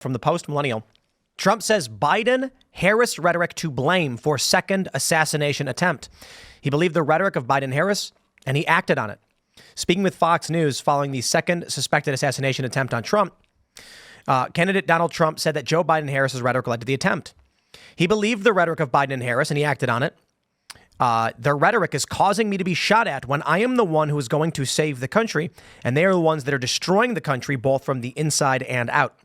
from the post-millennial. Trump says Biden-Harris rhetoric to blame for second assassination attempt. He believed the rhetoric of Biden-Harris, and he acted on it. Speaking with Fox News following the second suspected assassination attempt on Trump, candidate Donald Trump said that Joe Biden-Harris's rhetoric led to the attempt. He believed the rhetoric of Biden and Harris, and he acted on it. Their rhetoric is causing me to be shot at when I am the one who is going to save the country, and they are the ones that are destroying the country, both from the inside and out.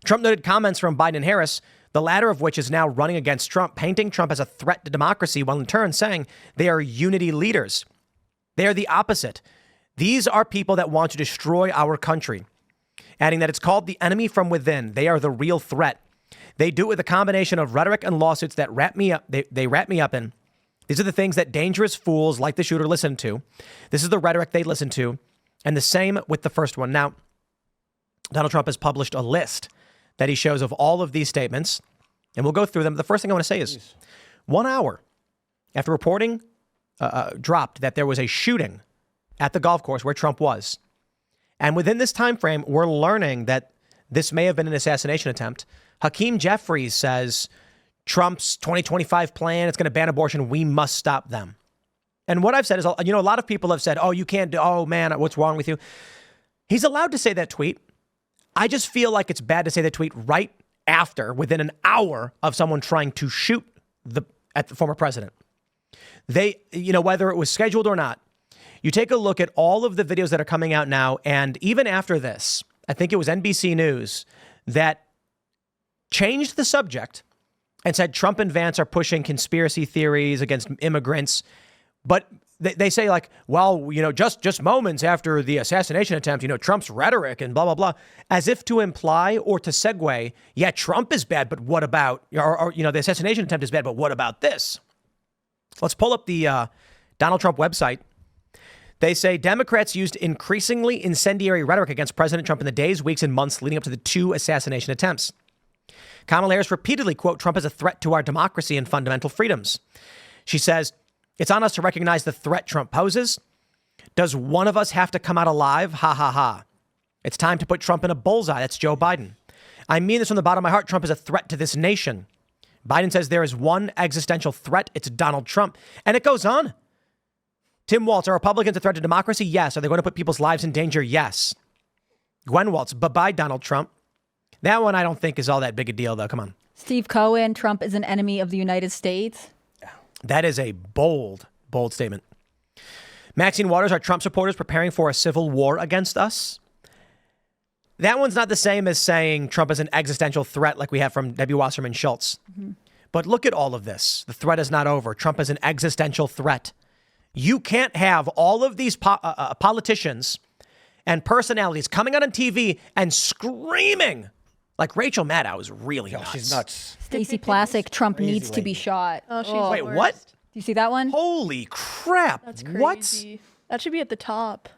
Trump noted comments from Biden and Harris, the latter of which is now running against Trump, painting Trump as a threat to democracy, while in turn saying they are unity leaders. They are the opposite. These are people that want to destroy our country, adding that it's called the enemy from within. They are the real threat. They do it with a combination of rhetoric and lawsuits that wrap me up. They wrap me up in. These are the things that dangerous fools like the shooter listen to. This is the rhetoric they listen to. And the same with the first one. Now, Donald Trump has published a list that he shows of all of these statements, and we'll go through them. The first thing I want to say is 1 hour after reporting dropped that there was a shooting at the golf course where Trump was. And within this time frame, we're learning that this may have been an assassination attempt. Hakeem Jeffries says Trump's 2025 plan, it's going to ban abortion. We must stop them. And what I've said is, a lot of people have said, oh, you can't do, oh, man, what's wrong with you? He's allowed to say that tweet. I just feel like it's bad to say that tweet right after, within an hour of someone trying to shoot at the former president. Whether it was scheduled or not, you take a look at all of the videos that are coming out now. And even after this, I think it was NBC News that changed the subject and said Trump and Vance are pushing conspiracy theories against immigrants. But they say like, well, just moments after the assassination attempt, Trump's rhetoric and blah, blah, blah, as if to imply or to segue, yeah, Trump is bad, but what about, the assassination attempt is bad, but what about this? Let's pull up the Donald Trump website. They say Democrats used increasingly incendiary rhetoric against President Trump in the days, weeks, and months leading up to the 2 assassination attempts. Kamala Harris repeatedly quote Trump as a threat to our democracy and fundamental freedoms. She says, it's on us to recognize the threat Trump poses. Does one of us have to come out alive? Ha, ha, ha. It's time to put Trump in a bullseye. That's Joe Biden. I mean this from the bottom of my heart. Trump is a threat to this nation. Biden says there is one existential threat. It's Donald Trump. And it goes on. Tim Waltz, are Republicans a threat to democracy? Yes. Are they going to put people's lives in danger? Yes. Gwen Waltz, bye-bye, Donald Trump. That one I don't think is all that big a deal, though. Come on. Steve Cohen, Trump is an enemy of the United States. That is a bold, bold statement. Maxine Waters, are Trump supporters preparing for a civil war against us? That one's not the same as saying Trump is an existential threat like we have from Debbie Wasserman Schultz. Mm-hmm. But look at all of this. The threat is not over. Trump is an existential threat. You can't have all of these politicians and personalities coming out on TV and screaming. Like Rachel Maddow is really nuts. She's nuts. Stacey Plassick, Trump needs to be shot. Oh, she's Wait, what? Do you see that one? Holy crap. That's crazy. What? That should be at the top.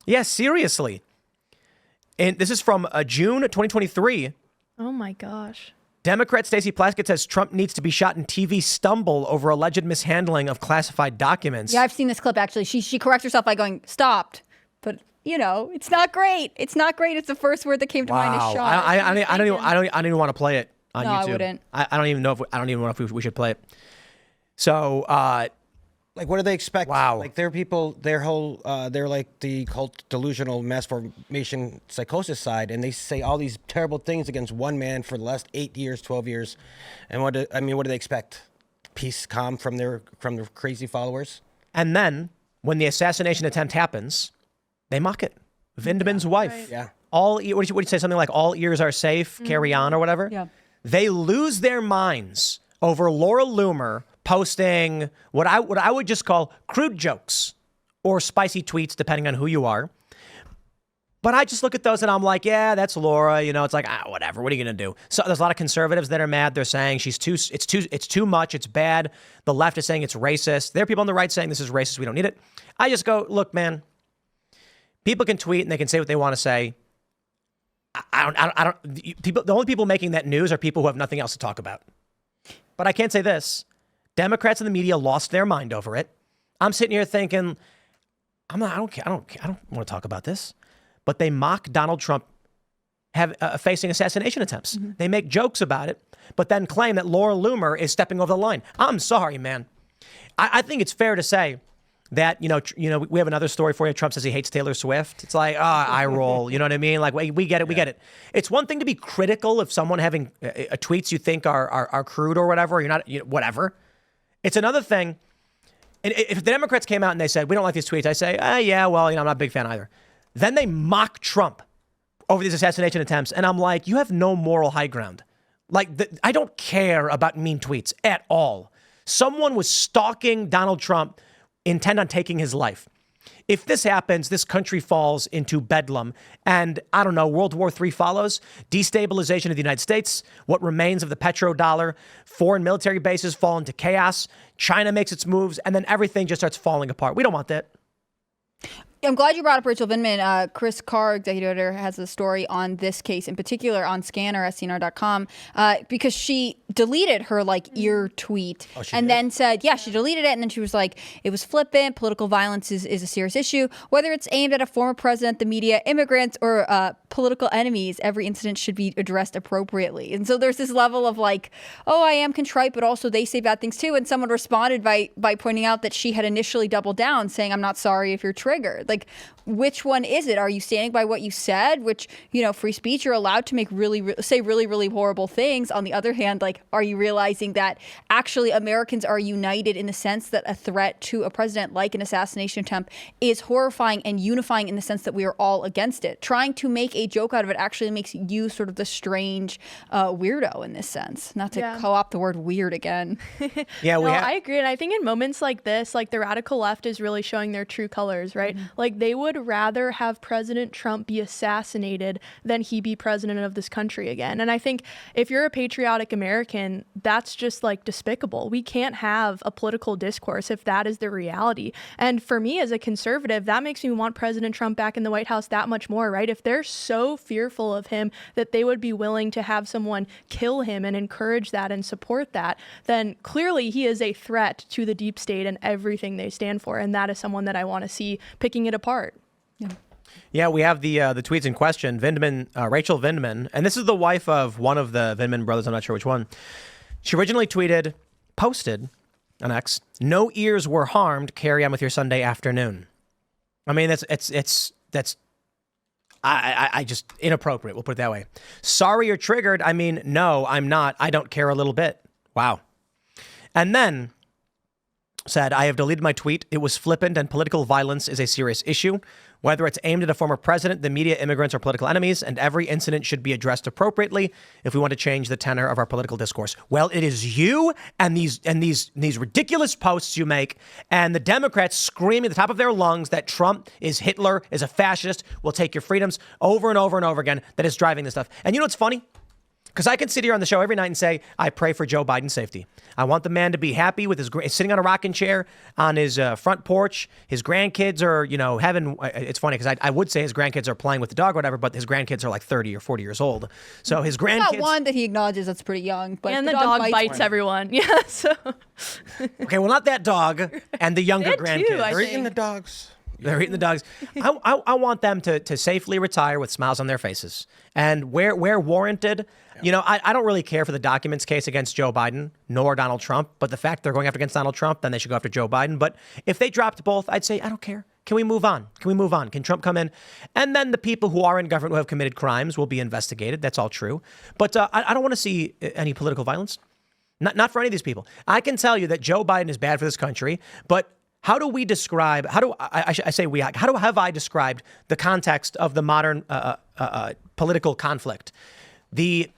Yeah, seriously. And this is from June 2023. Oh my gosh. Democrat Stacey Plaskett says Trump needs to be shot in TV stumble over alleged mishandling of classified documents. Yeah, I've seen this clip, actually. She corrects herself by going, stopped. But, it's not great. It's not great. It's the first word that came to mind is shot. I don't even want to play it on YouTube. I wouldn't. I don't even know if we should play it. So, like, what do they expect? Wow. Like, they're people, they're like the cult delusional mass formation psychosis side, and they say all these terrible things against one man for the last 8 years, 12 years. And what do they expect? Peace, calm from their crazy followers? And then when the assassination attempt happens, they mock it. Vindman's wife. Right. Yeah. What do you say? Something like all ears are safe, carry on or whatever? Yeah. They lose their minds over Laura Loomer posting what I would just call crude jokes or spicy tweets, depending on who you are. But I just look at those and I'm like, yeah, that's Laura. It's like, whatever. What are you going to do? So there's a lot of conservatives that are mad. They're saying it's too much. It's bad. The left is saying it's racist. There are people on the right saying this is racist. We don't need it. I just go, look, man, people can tweet and they can say what they want to say. The only people making that news are people who have nothing else to talk about. But I can't say this. Democrats and the media lost their mind over it. I'm sitting here thinking, I don't care. I don't want to talk about this. But they mock Donald Trump facing assassination attempts. They make jokes about it, but then claim that Laura Loomer is stepping over the line. I'm sorry, man. I think it's fair to say that, you know, we have another story for you. Trump says he hates Taylor Swift. It's like, I roll. You know what I mean? Like, we get it. We get it. It's one thing to be critical of someone having tweets you think are crude or whatever. You're not, whatever. It's another thing. And if the Democrats came out and they said, we don't like these tweets, I say, yeah, well, I'm not a big fan either. Then they mock Trump over these assassination attempts. And I'm like, you have no moral high ground. Like, I don't care about mean tweets at all. Someone was stalking Donald Trump, intent on taking his life. If this happens, this country falls into bedlam. And I don't know, World War III follows. Destabilization of the United States, what remains of the petrodollar, foreign military bases fall into chaos. China makes its moves, and then everything just starts falling apart. We don't want that. I'm glad you brought up Rachel Vindman. Chris Carr, executive editor, has a story on this case in particular on Scanner, SCNR.com, because she deleted her ear tweet and then said, she deleted it. And then she was like, it was flippant. Political violence is a serious issue. Whether it's aimed at a former president, the media, immigrants, or political enemies, every incident should be addressed appropriately. And so there's this level of I am contrite, but also they say bad things too. And someone responded by pointing out that she had initially doubled down, saying, I'm not sorry if you're triggered. Which one is it? Are you standing by what you said? Which, free speech, you're allowed to make say really horrible things. On the other hand, are you realizing that actually Americans are united in the sense that a threat to a president like an assassination attempt is horrifying and unifying in the sense that we are all against it? Trying to make a joke out of it actually makes you sort of the strange weirdo in this sense. Not to co-opt the word weird again. I agree. And I think in moments like this, the radical left is really showing their true colors, right? They would rather have President Trump be assassinated than he be president of this country again. And I think if you're a patriotic American, that's just despicable. We can't have a political discourse if that is the reality. And for me as a conservative, that makes me want President Trump back in the White House that much more, right? If they're so fearful of him that they would be willing to have someone kill him and encourage that and support that, then clearly he is a threat to the deep state and everything they stand for. And that is someone that I want to see picking it apart. Yeah, we have the tweets in question. Vindman, Rachel Vindman, and this is the wife of one of the Vindman brothers. I'm not sure which one. She originally posted on X, "No ears were harmed. Carry on with your Sunday afternoon." I mean, that's I just inappropriate. We'll put it that way. Sorry you're triggered. I mean, no, I'm not. I don't care a little bit. Wow. And then said, I have deleted my tweet. It was flippant and political violence is a serious issue. Whether it's aimed at a former president, the media, immigrants, or political enemies, and every incident should be addressed appropriately if we want to change the tenor of our political discourse. Well, it is you and these ridiculous posts you make and the Democrats screaming at the top of their lungs that Trump is Hitler, is a fascist, will take your freedoms over and over and over again that is driving this stuff. And you know what's funny? Because I can sit here on the show every night and say, I pray for Joe Biden's safety. I want the man to be happy with his sitting on a rocking chair on his front porch. His grandkids are, having, it's funny because I would say his grandkids are playing with the dog or whatever, but his grandkids are 30 or 40 years old. So his grandkids. Not one that he acknowledges that's pretty young. But and the dog bites everyone. Yeah, so. Okay, well, not that dog and the younger grandkids. They're eating the dogs. They're eating the dogs. I want them to safely retire with smiles on their faces. And where warranted, I don't really care for the documents case against Joe Biden, nor Donald Trump. But the fact they're going after against Donald Trump, then they should go after Joe Biden. But if they dropped both, I'd say, I don't care. Can we move on? Can Trump come in? And then the people who are in government who have committed crimes will be investigated. That's all true. But I don't want to see any political violence. Not for any of these people. I can tell you that Joe Biden is bad for this country, but how do we describe, how have I described the context of the modern political conflict? The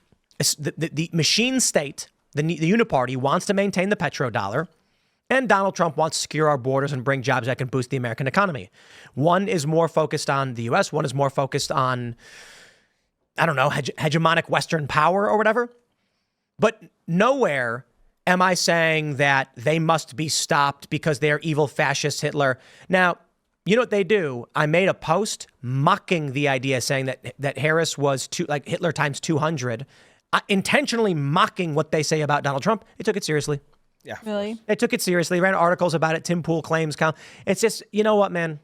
machine state, the uniparty wants to maintain the petrodollar, and Donald Trump wants to secure our borders and bring jobs that can boost the American economy. One is more focused on the U.S., one is more focused on, hegemonic Western power or whatever. But nowhere am I saying that they must be stopped because they're evil fascist Hitler? Now, you know what they do? I made a post mocking the idea, saying that Harris was Hitler times 200, intentionally mocking what they say about Donald Trump. They took it seriously. Yeah. Really? They took it seriously. Ran articles about it. Tim Pool claims. It's just, you know what, man?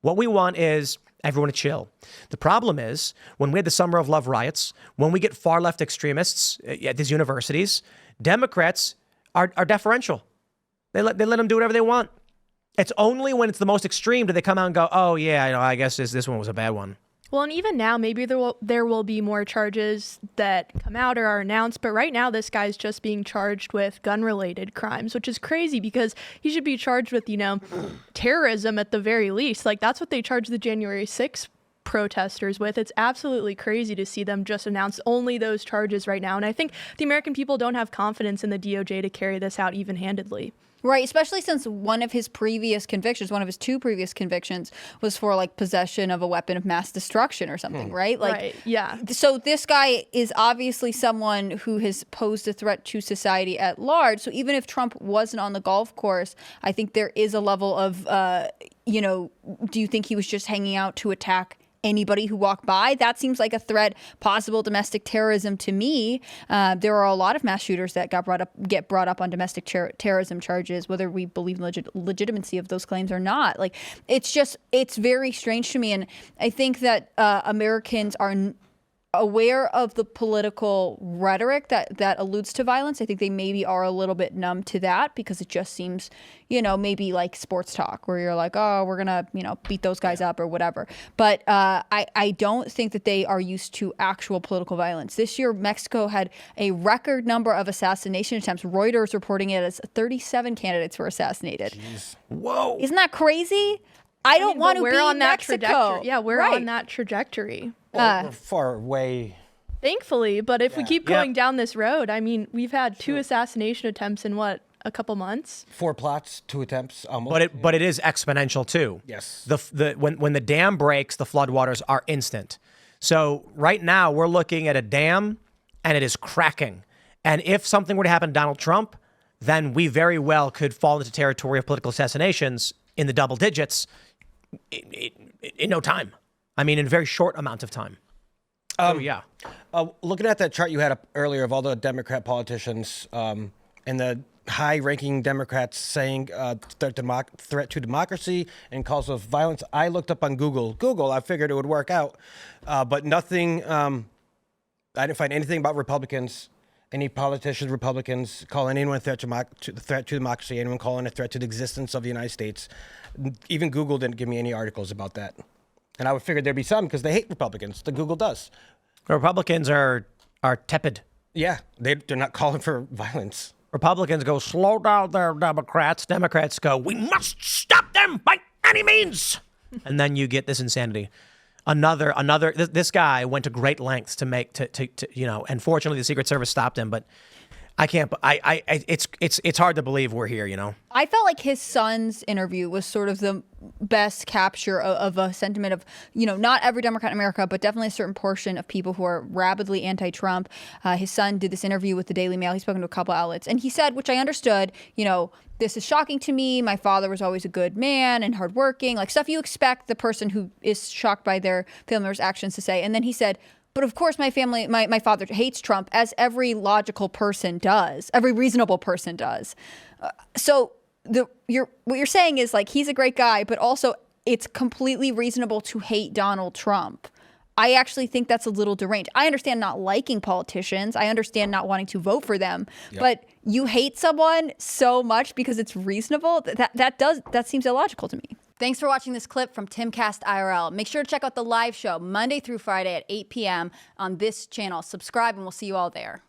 What we want is everyone to chill. The problem is when we had the Summer of Love riots, when we get far left extremists at these universities, Democrats are deferential. They let them do whatever they want. It's only when it's the most extreme do they come out and go, oh, yeah, I guess this one was a bad one. Well, and even now, maybe there will be more charges that come out or are announced. But right now, this guy's just being charged with gun-related crimes, which is crazy because he should be charged with, terrorism at the very least. Like, that's what they charged the January 6th protesters with. It's absolutely crazy to see them just announce only those charges right now. And I think the American people don't have confidence in the DOJ to carry this out even-handedly. Right, especially since one of his two previous convictions was for like possession of a weapon of mass destruction or something, right? Like, right, yeah. So this guy is obviously someone who has posed a threat to society at large. So even if Trump wasn't on the golf course, I think there is a level of, do you think he was just hanging out to attack anybody who walked by? That seems like a threat, possible domestic terrorism to me. There are a lot of mass shooters that get brought up on domestic terrorism charges, whether we believe in legitimacy of those claims or not. Like, it's very strange to me. And I think that Americans are aware of the political rhetoric that alludes to violence. I think they maybe are a little bit numb to that because it just seems, maybe like sports talk where you're like, oh, we're going to, beat those guys up or whatever. But I don't think that they are used to actual political violence. This year, Mexico had a record number of assassination attempts. Reuters reporting it as 37 candidates were assassinated. Jeez. Whoa. Isn't that crazy? I don't want to be on that Mexico. trajectory. Yeah, we're right. on that trajectory. Well, we're far away. Thankfully, but if we keep going down this road, I mean, we've had 2 assassination attempts in what, a couple months? 4 plots, 2 attempts, almost. But it is exponential too. Yes. When the dam breaks, the floodwaters are instant. So right now we're looking at a dam, and it is cracking. And if something were to happen to Donald Trump, then we very well could fall into territory of political assassinations in the double digits in no time. I mean, in a very short amount of time. Yeah. Looking at that chart you had up earlier of all the Democrat politicians and the high-ranking Democrats saying threat to democracy and calls of violence, I looked up on Google, I figured it would work out, but nothing. I didn't find anything about Republicans. Any politicians, Republicans, calling anyone a threat to democracy, anyone calling a threat to the existence of the United States. Even Google didn't give me any articles about that. And I would figure there'd be some because they hate Republicans. The Google does. Republicans are tepid. Yeah, they're not calling for violence. Republicans go, slow down there, Democrats. Democrats go, we must stop them by any means. And then you get this insanity. This guy went to great lengths to make, and fortunately the Secret Service stopped him, but I can't, it's hard to believe we're here, I felt like his son's interview was sort of the best capture of a sentiment of, not every Democrat in America, but definitely a certain portion of people who are rabidly anti-Trump. His son did this interview with the Daily Mail. He's spoken to a couple outlets, and he said, which I understood, this is shocking to me. My father was always a good man and hardworking, like stuff you expect the person who is shocked by their family member's actions to say. And then he said, but of course, my father hates Trump, as every logical person does, every reasonable person does. So what you're saying is like he's a great guy, but also it's completely reasonable to hate Donald Trump. I actually think that's a little deranged. I understand not liking politicians. I understand not wanting to vote for them. Yep. But you hate someone so much because it's reasonable? That seems illogical to me. Thanks for watching this clip from Timcast IRL. Make sure to check out the live show Monday through Friday at 8 p.m. on this channel. Subscribe and we'll see you all there.